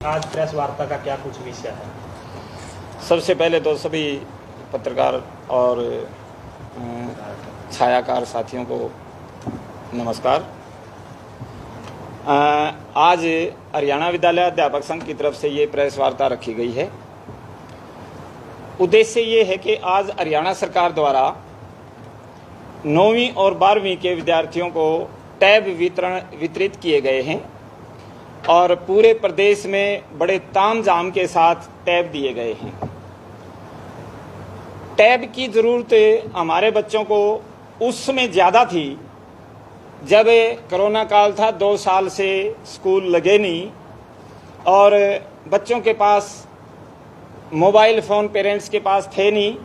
आज प्रेस वार्ता का क्या कुछ विषय है? सबसे पहले तो सभी पत्रकार और छायाकार साथियों को नमस्कार। आज हरियाणा विद्यालय अध्यापक संघ की तरफ से ये प्रेस वार्ता रखी गई है। उद्देश्य ये है कि आज हरियाणा सरकार द्वारा 9वीं और 12वीं के विद्यार्थियों को टैब वितरित किए गए हैं और पूरे प्रदेश में बड़े तामझाम के साथ टैब दिए गए हैं। टैब की ज़रूरत हमारे बच्चों को उस समय ज़्यादा थी जब कोरोना काल था। 2 साल से स्कूल लगे नहीं और बच्चों के पास मोबाइल फ़ोन पेरेंट्स के पास थे नहीं।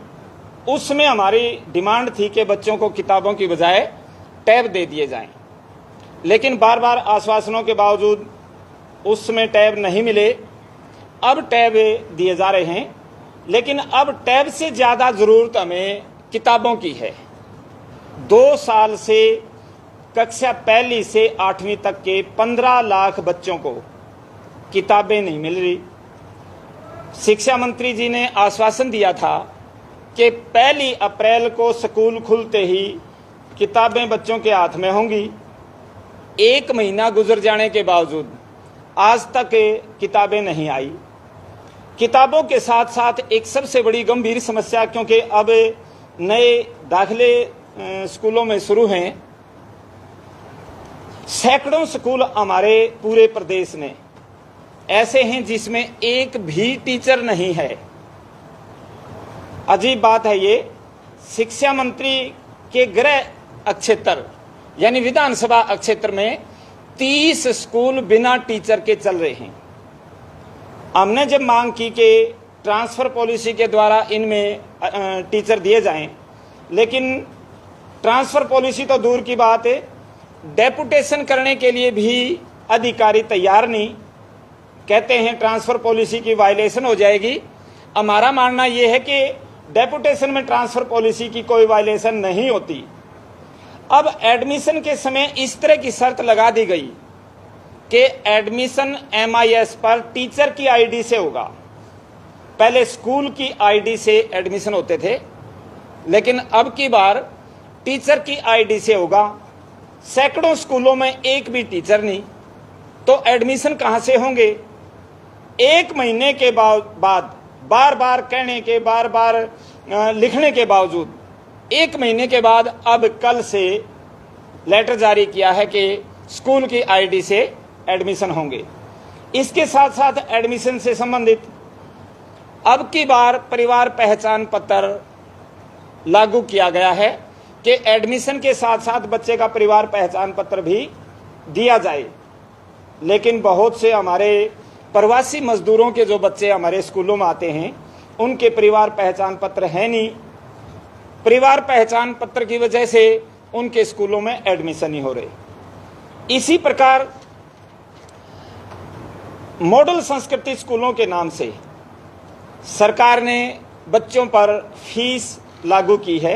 उसमें हमारी डिमांड थी कि बच्चों को किताबों की बजाय टैब दे दिए जाएं, लेकिन बार बार आश्वासनों के बावजूद उसमें टैब नहीं मिले। अब टैब दिए जा रहे हैं, लेकिन अब टैब से ज़्यादा ज़रूरत हमें किताबों की है। 2 साल से कक्षा 1 से 8वीं तक के 15 लाख बच्चों को किताबें नहीं मिल रही। शिक्षा मंत्री जी ने आश्वासन दिया था कि 1 अप्रैल को स्कूल खुलते ही किताबें बच्चों के हाथ में होंगी। 1 महीना गुजर जाने के बावजूद आज तक किताबें नहीं आई। किताबों के साथ साथ एक सबसे बड़ी गंभीर समस्या, क्योंकि अब नए दाखिले स्कूलों में शुरू हैं। सैकड़ों स्कूल हमारे पूरे प्रदेश में ऐसे हैं जिसमें एक भी टीचर नहीं है। अजीब बात है ये। शिक्षा मंत्री के गृह क्षेत्र यानी विधानसभा क्षेत्र में 30 स्कूल बिना टीचर के चल रहे हैं। हमने जब मांग की कि ट्रांसफ़र पॉलिसी के द्वारा इनमें टीचर दिए जाएं, लेकिन ट्रांसफ़र पॉलिसी तो दूर की बात है, डेपुटेशन करने के लिए भी अधिकारी तैयार नहीं। कहते हैं ट्रांसफ़र पॉलिसी की वायलेशन हो जाएगी। हमारा मानना यह है कि डेपुटेशन में ट्रांसफ़र पॉलिसी की कोई वायलेशन नहीं होती। अब एडमिशन के समय इस तरह की शर्त लगा दी गई कि एडमिशन MIS पर टीचर की आईडी से होगा। पहले स्कूल की आईडी से एडमिशन होते थे, लेकिन अब की बार टीचर की आईडी से होगा। सैकड़ों स्कूलों में एक भी टीचर नहीं, तो एडमिशन कहाँ से होंगे? 1 महीने के बाद बार बार कहने के, बार बार लिखने के बावजूद 1 महीने के बाद अब कल से लेटर जारी किया है कि स्कूल की आईडी से एडमिशन होंगे। इसके साथ साथ एडमिशन से संबंधित अब की बार परिवार पहचान पत्र लागू किया गया है कि एडमिशन के साथ साथ बच्चे का परिवार पहचान पत्र भी दिया जाए। लेकिन बहुत से हमारे प्रवासी मजदूरों के जो बच्चे हमारे स्कूलों में आते हैं, उनके परिवार पहचान पत्र है नहीं। परिवार पहचान पत्र की वजह से उनके स्कूलों में एडमिशन नहीं हो रहे। इसी प्रकार मॉडल संस्कृति स्कूलों के नाम से सरकार ने बच्चों पर फीस लागू की है।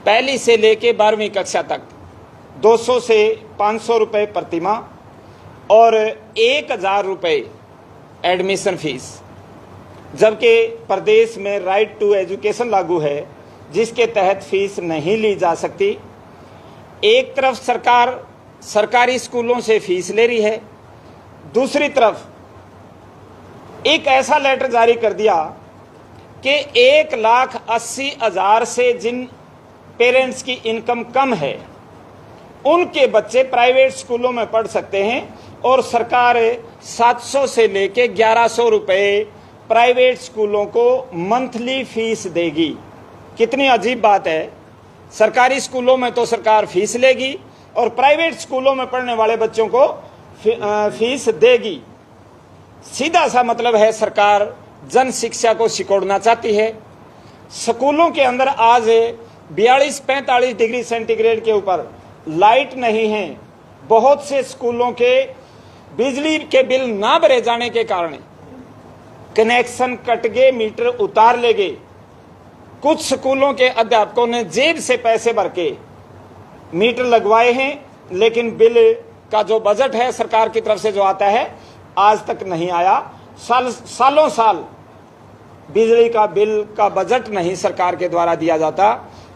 1 से लेकर 12वीं कक्षा तक 200 से 500 रुपये प्रतिमाह और 1000 रुपये एडमिशन फीस, जबकि प्रदेश में राइट टू एजुकेशन लागू है, जिसके तहत फीस नहीं ली जा सकती। एक तरफ सरकार सरकारी स्कूलों से फीस ले रही है, दूसरी तरफ एक ऐसा लेटर जारी कर दिया कि 1,80,000 से जिन पेरेंट्स की इनकम कम है, उनके बच्चे प्राइवेट स्कूलों में पढ़ सकते हैं और सरकार 700 से लेके 1100 रुपये प्राइवेट स्कूलों को मंथली फीस देगी। कितनी अजीब बात है। सरकारी स्कूलों में तो सरकार फीस लेगी और प्राइवेट स्कूलों में पढ़ने वाले बच्चों को फीस देगी। सीधा सा मतलब है सरकार जन शिक्षा को सिकोड़ना चाहती है। स्कूलों के अंदर आज 42-45 डिग्री सेंटीग्रेड के ऊपर लाइट नहीं है। बहुत से स्कूलों के बिजली के बिल ना भरे जाने के कारण कनेक्शन कट गए, मीटर उतार ले गए। कुछ स्कूलों के अध्यापकों ने जेब से पैसे भर के मीटर लगवाए हैं, लेकिन बिल का जो बजट है सरकार की तरफ से जो आता है आज तक नहीं आया। सालों साल बिजली का बिल का बजट नहीं सरकार के द्वारा दिया जाता।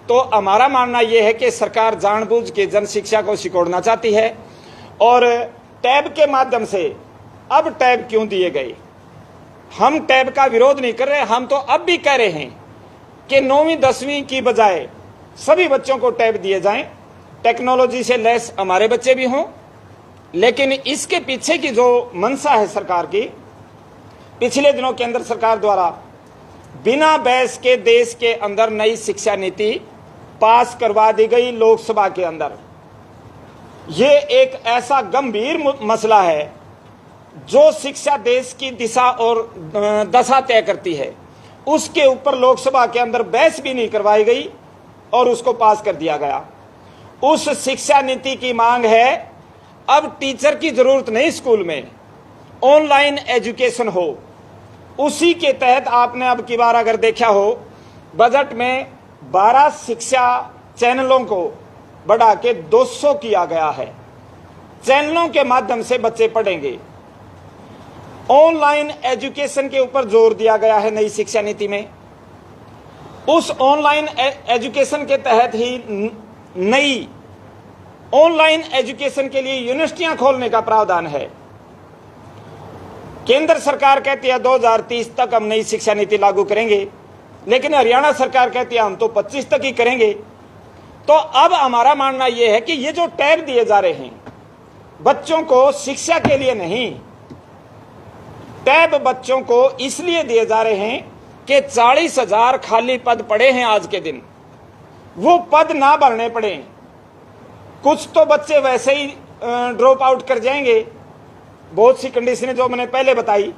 तो हमारा मानना यह है कि सरकार जानबूझ के जन शिक्षा को सिकोड़ना चाहती है। और टैब के माध्यम से, अब टैब क्यों दिए गए? हम टैब का विरोध नहीं कर रहे, हम तो अब भी कह रहे हैं कि 9वीं 10वीं की बजाय सभी बच्चों को टैब दिए जाएं, टेक्नोलॉजी से लैस हमारे बच्चे भी हों। लेकिन इसके पीछे की जो मंशा है सरकार की, पिछले दिनों केंद्र सरकार द्वारा बिना बहस के देश के अंदर नई शिक्षा नीति पास करवा दी गई लोकसभा के अंदर। ये एक ऐसा गंभीर मसला है जो शिक्षा देश की दिशा और दशा तय करती है, उसके ऊपर लोकसभा के अंदर बहस भी नहीं करवाई गई और उसको पास कर दिया गया। उस शिक्षा नीति की मांग है अब टीचर की जरूरत नहीं स्कूल में, ऑनलाइन एजुकेशन हो। उसी के तहत आपने अब की बार अगर देखा हो, बजट में 12 शिक्षा चैनलों को बढ़ा के 200 किया गया है। चैनलों के माध्यम से बच्चे पढ़ेंगे। ऑनलाइन एजुकेशन के ऊपर जोर दिया गया है नई शिक्षा नीति में। उस ऑनलाइन एजुकेशन के तहत ही नई ऑनलाइन एजुकेशन के लिए यूनिवर्सिटियां खोलने का प्रावधान है। केंद्र सरकार कहती है 2030 तक हम नई शिक्षा नीति लागू करेंगे, लेकिन हरियाणा सरकार कहती है हम तो 25 तक ही करेंगे। तो अब हमारा मानना यह है कि ये जो टैब दिए जा रहे हैं बच्चों को शिक्षा के लिए नहीं, टैब बच्चों को इसलिए दिए जा रहे हैं कि 40,000 खाली पद पड़े हैं आज के दिन, वो पद ना भरने पड़े। कुछ तो बच्चे वैसे ही ड्रॉप आउट कर जाएंगे, बहुत सी कंडीशनें जो मैंने पहले बताई।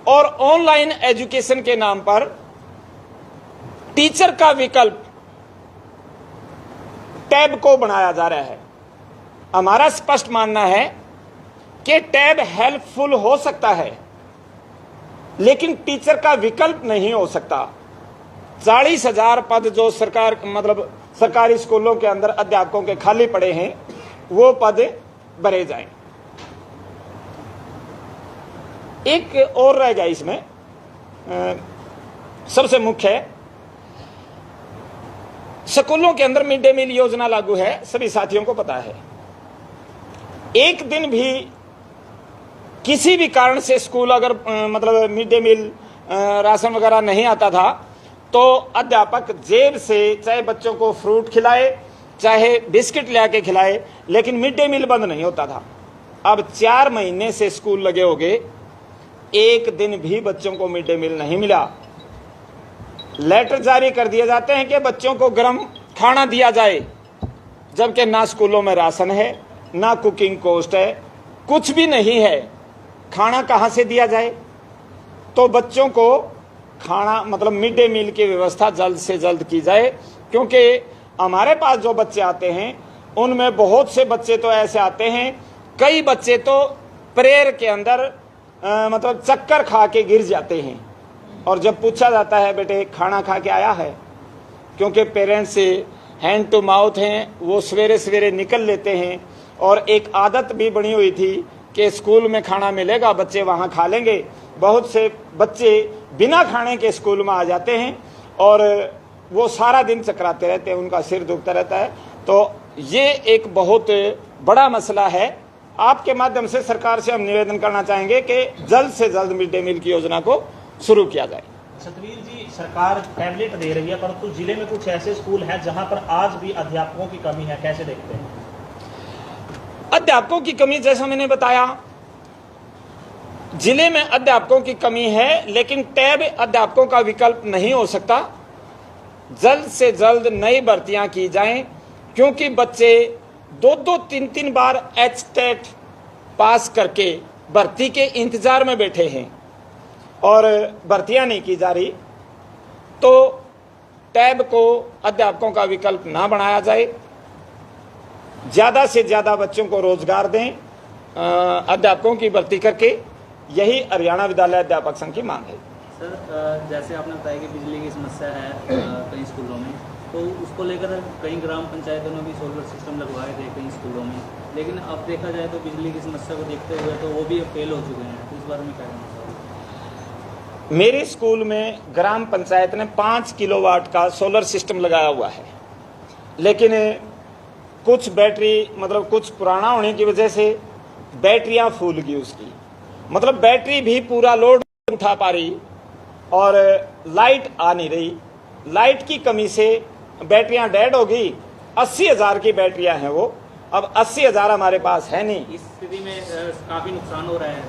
और ऑनलाइन एजुकेशन के नाम पर टीचर का विकल्प टैब को बनाया जा रहा है। हमारा स्पष्ट मानना है कि टैब हेल्पफुल हो सकता है, लेकिन टीचर का विकल्प नहीं हो सकता। 40,000 पद जो सरकारी स्कूलों के अंदर अध्यापकों के खाली पड़े हैं, वो पद भरे जाएं। एक और रह गया इसमें, सबसे मुख्य है स्कूलों के अंदर मिड डे मील योजना लागू है, सभी साथियों को पता है। एक दिन भी किसी भी कारण से स्कूल अगर मिड डे मील राशन वगैरह नहीं आता था तो अध्यापक जेब से चाहे बच्चों को फ्रूट खिलाए चाहे बिस्किट ले आके खिलाए, लेकिन मिड डे मील बंद नहीं होता था। अब 4 महीने से स्कूल लगे हो गए, एक दिन भी बच्चों को मिड डे मील नहीं मिला। लेटर जारी कर दिए जाते हैं कि बच्चों को गर्म खाना दिया जाए, जबकि ना स्कूलों में राशन है, ना कुकिंग कॉस्ट है, कुछ भी नहीं है। खाना कहाँ से दिया जाए? तो बच्चों को खाना मिड डे मील की व्यवस्था जल्द से जल्द की जाए, क्योंकि हमारे पास जो बच्चे आते हैं उनमें बहुत से बच्चे तो ऐसे आते हैं, कई बच्चे तो प्रेयर के अंदर चक्कर खा के गिर जाते हैं। और जब पूछा जाता है बेटे खाना खा के आया है, क्योंकि पेरेंट्स हैंड टू माउथ हैं, वो सवेरे सवेरे निकल लेते हैं। और एक आदत भी बनी हुई थी कि स्कूल में खाना मिलेगा, बच्चे वहाँ खा लेंगे। बहुत से बच्चे बिना खाने के स्कूल में आ जाते हैं और वो सारा दिन चकराते रहते हैं, उनका सिर दुखता रहता है। तो ये एक बहुत बड़ा मसला है। आपके माध्यम से सरकार से हम निवेदन करना चाहेंगे कि जल्द से जल्द मिड डे मील की योजना को शुरू किया जाए। सतवीर जी, सरकार टैबलेट दे रही है, परंतु जिले में कुछ ऐसे स्कूल हैं जहां पर आज भी अध्यापकों की कमी है, कैसे देखते हैं? अध्यापकों की कमी, जैसा मैंने बताया, जिले में अध्यापकों की कमी है, लेकिन टैब अध्यापकों का विकल्प नहीं हो सकता। जल्द से जल्द नई भर्तियां की जाएं, क्योंकि बच्चे 2-2, 3-3 बार एचटेट पास करके भर्ती के इंतजार में बैठे हैं और भर्तियां नहीं की जा रही। तो टैब को अध्यापकों का विकल्प ना बनाया जाए, ज्यादा से ज्यादा बच्चों को रोजगार दें अध्यापकों की भर्ती करके, यही हरियाणा विद्यालय अध्यापक संघ की मांग है। सर, जैसे आपने बताया कि बिजली की समस्या है कई स्कूलों में, तो उसको लेकर कई ग्राम पंचायतों ने भी सोलर सिस्टम लगवाए थे कई स्कूलों में, लेकिन अब देखा जाए तो बिजली की समस्या को देखते हुए तो वो भी फेल हो चुके हैं। तो इस बारे में क्या कहना चाहिए? मेरे स्कूल में ग्राम पंचायत ने 5 किलोवाट का सोलर सिस्टम लगाया हुआ है, लेकिन कुछ बैटरी मतलब कुछ पुराना होने की वजह से बैटरियां फूल गई उसकी, मतलब बैटरी भी पूरा लोड उठा पा रही और लाइट आ नहीं रही। लाइट की कमी से बैटरियां डेड हो गई। 80,000 की बैटरियां हैं वो, अब 80,000 हमारे पास है नहीं। इस स्थिति में काफी नुकसान हो रहा है।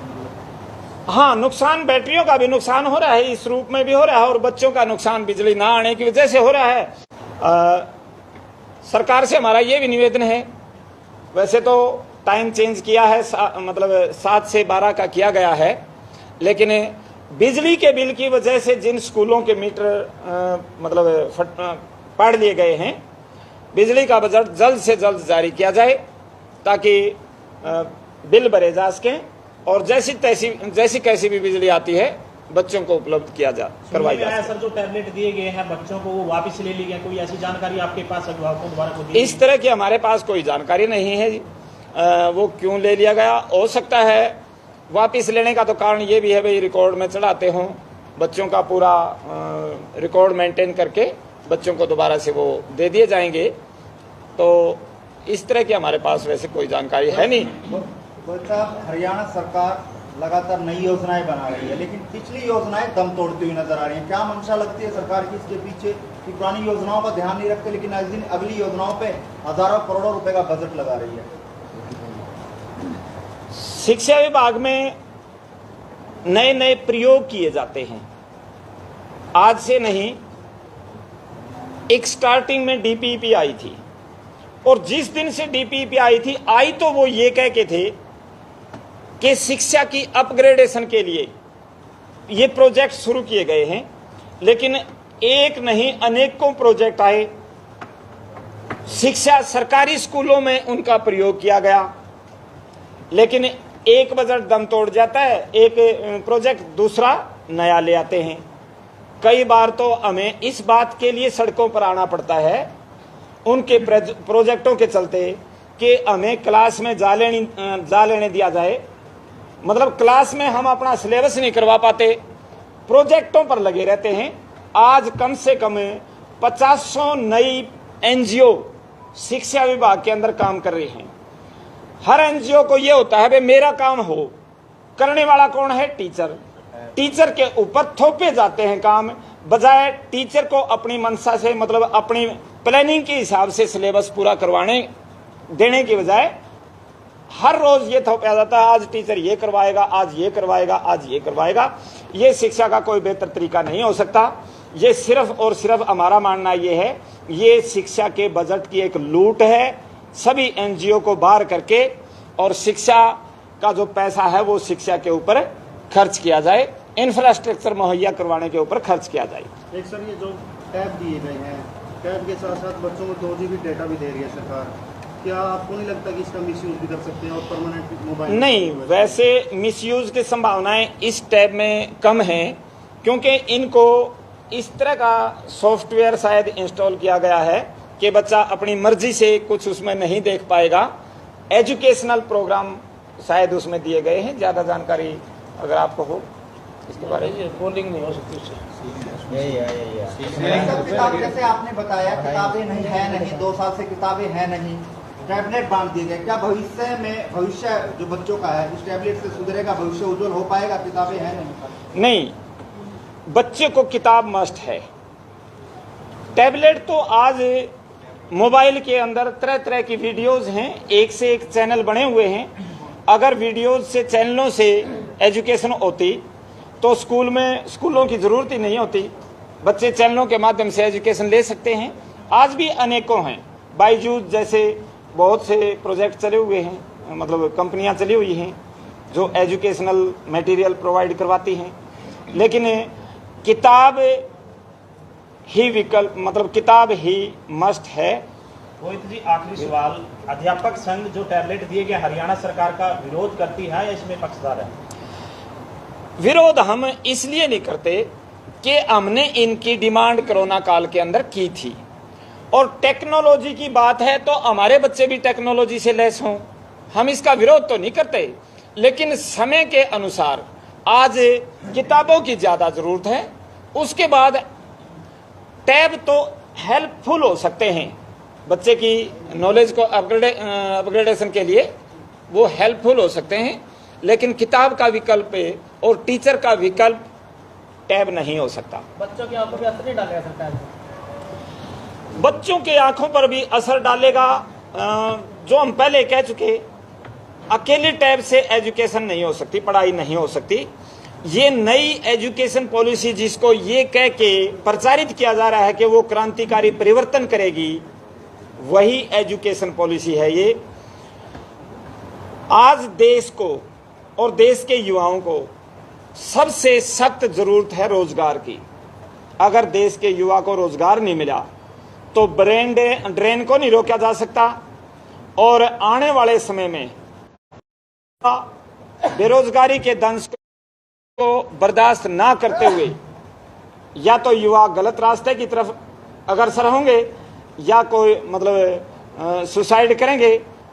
हाँ, नुकसान बैटरियों का भी नुकसान हो रहा है, इस रूप में भी हो रहा है, और बच्चों का नुकसान बिजली ना आने की वजह से हो रहा है। सरकार से हमारा ये भी निवेदन है, वैसे तो टाइम चेंज किया है, मतलब 7 से 12 का किया गया है, लेकिन बिजली के बिल की वजह से जिन स्कूलों के मीटर पाड़ लिए गए हैं, बिजली का बजट जल्द से जल्द जारी किया जाए ताकि बिल भरे जा सकें और जैसी कैसी भी बिजली आती है बच्चों को उपलब्ध किया करवाई जा। सर, जो टैबलेट दिए गए हैं बच्चों को वो वापस ले ली गए, कोई ऐसी जानकारी आपके पास अभिभावकों द्वारा को दी? इस तरह की हमारे पास कोई जानकारी नहीं है जी। वो क्यों ले लिया गया, हो सकता है वापस लेने का तो कारण ये भी है भाई रिकॉर्ड में चढ़ाते हों, बच्चों का पूरा रिकॉर्ड मेंटेन करके बच्चों को दोबारा से वो दे दिए जाएंगे। तो इस तरह की हमारे पास वैसे कोई जानकारी है नहीं। बच्चा हरियाणा सरकार लगातार नई योजनाएं बना रही है, लेकिन पिछली योजनाएं दम तोड़ती हुई नजर आ रही हैं। क्या मंशा लगती है सरकार की इसके पीछे कि पुरानी योजनाओं का ध्यान नहीं रखते, लेकिन आज दिन अगली योजनाओं पे हजारों करोड़ों रुपए का बजट लगा रही है? शिक्षा विभाग में नए नए प्रयोग किए जाते हैं, आज से नहीं। एक स्टार्टिंग में डीपीपी आई थी, और जिस दिन से डीपीपी आई तो वो ये कह के थे कि शिक्षा की अपग्रेडेशन के लिए ये प्रोजेक्ट शुरू किए गए हैं, लेकिन एक नहीं अनेकों प्रोजेक्ट आए। शिक्षा सरकारी स्कूलों में उनका प्रयोग किया गया, लेकिन एक बजट दम तोड़ जाता है, एक प्रोजेक्ट दूसरा नया ले आते हैं। कई बार तो हमें इस बात के लिए सड़कों पर आना पड़ता है उनके प्रोजेक्टों के चलते कि हमें क्लास में जा लेने दिया जाए, मतलब क्लास में हम अपना सिलेबस नहीं करवा पाते, प्रोजेक्टों पर लगे रहते हैं। आज कम से कम 500 नई एनजीओ शिक्षा विभाग के अंदर काम कर रही हैं। हर एनजीओ को यह होता है भाई मेरा काम हो, करने वाला कौन है? टीचर। टीचर के ऊपर थोपे जाते हैं काम, बजाय टीचर को अपनी मंशा से मतलब अपनी प्लानिंग के हिसाब से सिलेबस पूरा करवाने देने की बजाय हर रोज ये थोपा जाता है आज टीचर ये करवाएगा, आज ये करवाएगा, आज ये करवाएगा। ये शिक्षा का कोई बेहतर तरीका नहीं हो सकता। ये सिर्फ और सिर्फ हमारा मानना ये है, ये शिक्षा के बजट की एक लूट है। सभी एनजीओ को बाहर करके और शिक्षा का जो पैसा है वो शिक्षा के ऊपर खर्च किया जाए, इंफ्रास्ट्रक्चर मुहैया करवाने के ऊपर खर्च किया जाए। एक सर, ये जो टैब दिए गए हैं, टैब के साथ साथ बच्चों को 2 GB डेटा भी दे रही है सरकार, क्या आपको नहीं लगता कि इसका मिसयूज भी कर सकते हैं और परमानेंट मोबाइल? नहीं, वैसे मिसयूज की संभावनाएं इस टैब में कम हैं, क्योंकि इनको इस तरह का सॉफ्टवेयर शायद इंस्टॉल किया गया है कि बच्चा अपनी मर्जी से कुछ उसमें नहीं देख पाएगा। एजुकेशनल प्रोग्राम शायद उसमें दिए गए हैं। ज़्यादा जानकारी अगर आपको हो इसके बारे में, पोलिंग नहीं हो सकती उससे। जैसे आपने बताया किताबें नहीं, 2 साल से किताबें हैं नहीं, टैबलेट बांट दिए गए, क्या भविष्य जो बच्चों का है इस टैबलेट से सुधरेगा, भविष्य उज्जवल हो पाएगा? किताबें हैं नहीं, बच्चे को किताब मस्ट है। टैबलेट तो आज मोबाइल के अंदर तरह तरह की वीडियोस हैं, एक से एक चैनल बने हुए हैं। अगर वीडियोस से चैनलों से एजुकेशन होती तो स्कूलों की जरूरत ही नहीं होती, बच्चे चैनलों के माध्यम से एजुकेशन ले सकते हैं। आज भी अनेकों हैं, बायजूस जैसे बहुत से प्रोजेक्ट चले हुए हैं, मतलब कंपनियां चली हुई हैं जो एजुकेशनल मटेरियल प्रोवाइड करवाती हैं, लेकिन किताब ही विकल्प मतलब किताब ही मस्ट है। रोहित जी, आखिरी सवाल, अध्यापक संघ जो टैबलेट दिए गए हरियाणा सरकार का विरोध करती है या इसमें पक्षधर है? विरोध हम इसलिए नहीं करते कि हमने इनकी डिमांड कोरोना काल के अंदर की थी, और टेक्नोलॉजी की बात है तो हमारे बच्चे भी टेक्नोलॉजी से लैस हों, हम इसका विरोध तो नहीं करते, लेकिन समय के अनुसार आज किताबों की ज्यादा जरूरत है। उसके बाद टैब तो हेल्पफुल हो सकते हैं, बच्चे की नॉलेज को अपग्रेडेशन के लिए वो हेल्पफुल हो सकते हैं, लेकिन किताब का विकल्प और टीचर का विकल्प टैब नहीं हो सकता। बच्चों की आंखों पे असर नहीं डालेगा सरकार? बच्चों के आंखों पर भी असर डालेगा। जो हम पहले कह चुके, अकेले टैब से एजुकेशन नहीं हो सकती, पढ़ाई नहीं हो सकती। ये नई एजुकेशन पॉलिसी जिसको ये कह के प्रचारित किया जा रहा है कि वो क्रांतिकारी परिवर्तन करेगी, वही एजुकेशन पॉलिसी है ये। आज देश को और देश के युवाओं को सबसे सख्त जरूरत है रोजगार की। अगर देश के युवा को रोजगार नहीं मिला तो ब्रेन ड्रेन को नहीं रोका जा सकता, और आने वाले समय में बेरोजगारी के दंश को बर्दाश्त ना करते हुए या तो युवा गलत रास्ते की तरफ अग्रसर होंगे या कोई सुसाइड करेंगे,